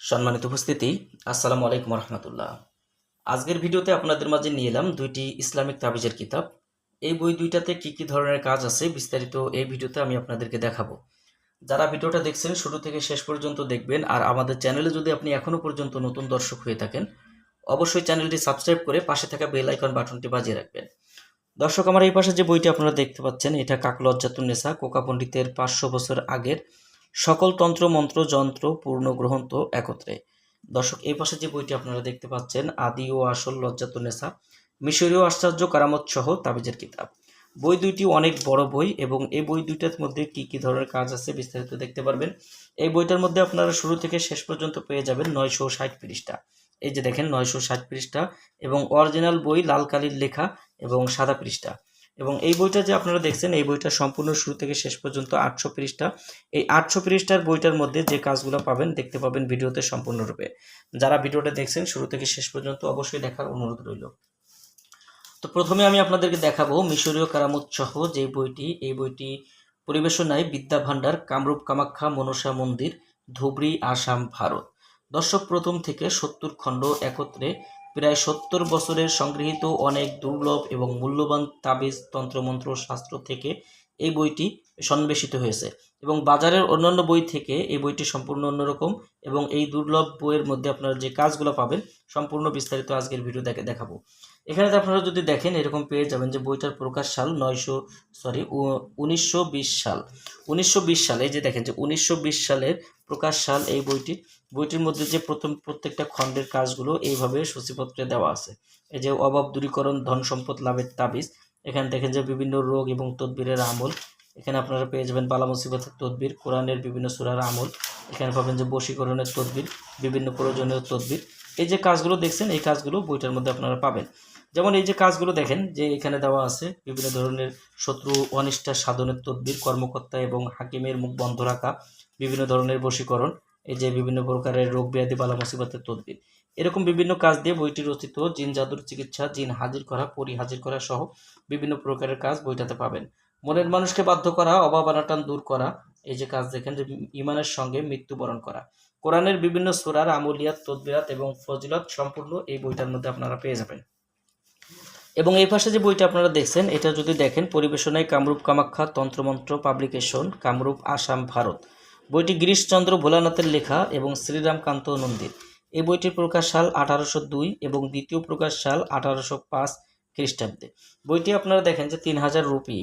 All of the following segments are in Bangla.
সম্মানিত উপস্থিতি, আসসালামু আলাইকুম রহমতুল্লাহ। আজকের ভিডিওতে আপনাদের মাঝে নিয়ে এলাম দুইটি ইসলামিক তাবিজের কিতাব। এই বই দুইটাতে কি কি ধরনের কাজ আছে বিস্তারিত এই ভিডিওতে আমি আপনাদেরকে দেখাবো। যারা ভিডিওটা দেখছেন শুরু থেকে শেষ পর্যন্ত দেখবেন, আর আমাদের চ্যানেলে যদি আপনি এখনও পর্যন্ত নতুন দর্শক হয়ে থাকেন অবশ্যই চ্যানেলটি সাবস্ক্রাইব করে পাশে থাকা বেল আইকন বাটনটি বাজিয়ে রাখবেন। দর্শক, আমার এই পাশে যে বইটি আপনারা দেখতে পাচ্ছেন এটা কাকলজ্জাতুন্নেসা, কোকা পণ্ডিতের 500 বছর আগের সকল তন্ত্র মন্ত্র যন্ত্র পূর্ণ গ্রন্থ একত্রে। দর্শক, এই পাশে যে বইটি আপনারা দেখতে পাচ্ছেন আদি ও আসল লজ্জাতুন্নেসা, মিশরীয় আশ্চর্য কারামত সহ তাবিজের কিতাব। বই দুইটি অনেক বড় বই এবং এই বই দুইটার মধ্যে কি কি ধরনের কাজ আছে বিস্তারিত দেখতে পারবেন। এই বইটার মধ্যে আপনারা শুরু থেকে শেষ পর্যন্ত পেয়ে যাবেন 960 পৃষ্ঠা। এই যে দেখেন 960 পৃষ্ঠা এবং অরিজিনাল বই লাল কালির লেখা এবং সাদা পৃষ্ঠা। এবং এই বইটা যে আপনারা দেখছেন এই বইটা সম্পূর্ণ শুরু থেকে শেষ পর্যন্ত 800 পৃষ্ঠা। এই 800 পৃষ্ঠার বইটার মধ্যে যে কাজগুলো পাবেন দেখতে পাবেন ভিডিওতে সম্পূর্ণরূপে। যারা ভিডিওটা দেখছেন শুরু থেকে শেষ পর্যন্ত অবশ্যই দেখার অনুরোধ রইল। তো প্রথমে আমি আপনাদেরকে দেখাবো মিশরীয় কারামত সহ যে বইটি, এই বইটি পরিবেশনায় বিদ্যা ভাণ্ডার, কামরূপ কামাখ্যা মনসা মন্দির, ধুবড়ী, আসাম, ভারত। দর্শক, প্রথম থেকে 70 খণ্ড একত্রে প্রায় 70 বছরের সংগৃহীত অনেক দুর্লভ এবং মূল্যবান তাবিজ তন্ত্রমন্ত্র শাস্ত্র থেকে এই বইটি সন্বেষিত হয়েছে এবং বাজারের অন্যান্য বই থেকে এই বইটি সম্পূর্ণ অন্যরকম। এবং এই দুর্লভ বইয়ের মধ্যে আপনারা যে কাজগুলো পাবেন সম্পূর্ণ বিস্তারিত আজকের ভিডিও দেখাবো। এখানে আপনারা যদি দেখেন এরকম পেয়ে যাবেন যে বইটার প্রকাশ সাল 1920 সাল। 1920 সালে এই যে দেখেন যে 1920 সালের প্রকাশ সাল এই বইটির মধ্যে যে প্রত্যেকটা খণ্ডের কাজগুলো এইভাবে সূচিপত্রে দেওয়া আছে। এই যে অভাব দূরীকরণ, ধন সম্পদ লাভের তাবিজ, এখানে দেখেন যে বিভিন্ন রোগ এবং তদবিরের আমল, এখানে আপনারা পেয়ে যাবেন বালা মুসিবতের তদবির, কোরআনের বিভিন্ন সূরার আমল, এখানে পাবেন যে বশীকরণের তদবির, বিভিন্ন প্রয়োজনীয় তদবির। এই যে কাজগুলো দেখছেন এই কাজগুলো বইটার মধ্যে আপনারা পাবেন। যেমন এই যে কাজগুলো দেখেন যে এখানে দেওয়া আছে বিভিন্ন ধরনের শত্রু অনিষ্টা সাধনের তদবির, কর্মকর্তা এবং হাকিমের মুখ বন্ধ রাখা, বিভিন্ন ধরনের বশীকরণ, এই যে বিভিন্ন প্রকারের রোগ ব্যাধি বালা মুসিবতের তদবির, এরকম বিভিন্ন কাজ দিয়ে বইটি রচিত। জিন জাদুর চিকিৎসা, জিন হাজির করা, পরি হাজির করা সহ বিভিন্ন প্রকারের কাজ বইটাতে পাবেন। মনের মানুষকে বাধ্য করা, অভাব অনাটন দূর করা, এই যে কাজ দেখেন যে ইমানের সঙ্গে মৃত্যুবরণ করা, কোরআনের বিভিন্ন সূরার আমলিয়াত, তদবিরাত এবং ফজিলত সম্পূর্ণ এই বইটার মধ্যে আপনারা পেয়ে যাবেন। এবং এই পাশে যে বইটা আপনারা দেখছেন এটা যদি দেখেন পরিবেশনায় কামরূপ কামাখ্যা তন্ত্রমন্ত্র পাবলিকেশন, কামরূপ, আসাম, ভারত। বইটি গিরিশচন্দ্র ভোলানাথের লেখা এবং শ্রীরামকান্ত নন্দীর। এই বইটির প্রকাশ সাল 1802 এবং দ্বিতীয় প্রকাশ সাল 1805 খ্রিস্টাব্দে। বইটি আপনারা দেখেন যে 3000 রুপি,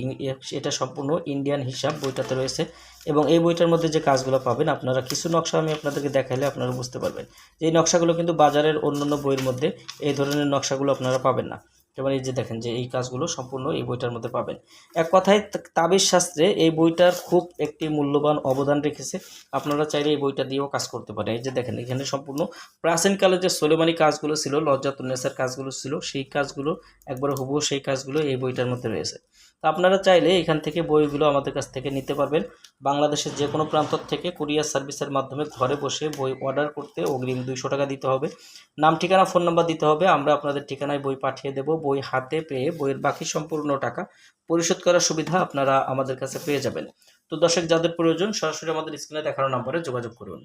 এটা সম্পূর্ণ ইন্ডিয়ান হিসাব বইটাতে রয়েছে। এবং এই বইটার মধ্যে যে কাজগুলো পাবেন আপনারা কিছু নকশা আমি আপনাদেরকে দেখাইলে আপনারা বুঝতে পারবেন যে এই নকশাগুলো কিন্তু বাজারের অন্যান্য বইয়ের মধ্যে এই ধরনের নকশাগুলো আপনারা পাবেন না। যেমন এই যে দেখেন যে এই কাজগুলো সম্পূর্ণ এই বইটার মধ্যে পাবেন। এক কথায় তাবিজ শাস্ত্রে এই বইটার খুব একটি মূল্যবান অবদান রেখেছে। আপনারা চাইলে এই বইটা দিয়েও কাজ করতে পারেন। এই যে দেখেন এখানে সম্পূর্ণ প্রাচীনকালে যে সোলেমানি কাজগুলো ছিল, লজ্জাতুন্নেসার কাজগুলো ছিল, সেই কাজগুলো একবারে হুবহু সেই কাজগুলো এই বইটার মধ্যে রয়েছে। তো আপনারা চাইলে এখান থেকে বইগুলো আমাদের কাছ থেকে নিতে পারবেন। বাংলাদেশের যে কোনো প্রান্ত থেকে কুরিয়ার সার্ভিসের মাধ্যমে ঘরে বসে বই অর্ডার করতে অগ্রিম 200 টাকা দিতে হবে। নাম, ঠিকানা, ফোন নাম্বার দিতে হবে। আমরা আপনাদের ঠিকানায় বই পাঠিয়ে দেব। বই হাতে পেয়ে বইয়ের বাকি সম্পূর্ণ টাকা পরিশোধ করার সুবিধা আপনারা আমাদের কাছে পেয়ে যাবেন। তো দর্শক, যাদের প্রয়োজন সরাসরি আমাদের স্ক্রিনে দেখানো নম্বরে যোগাযোগ করুন।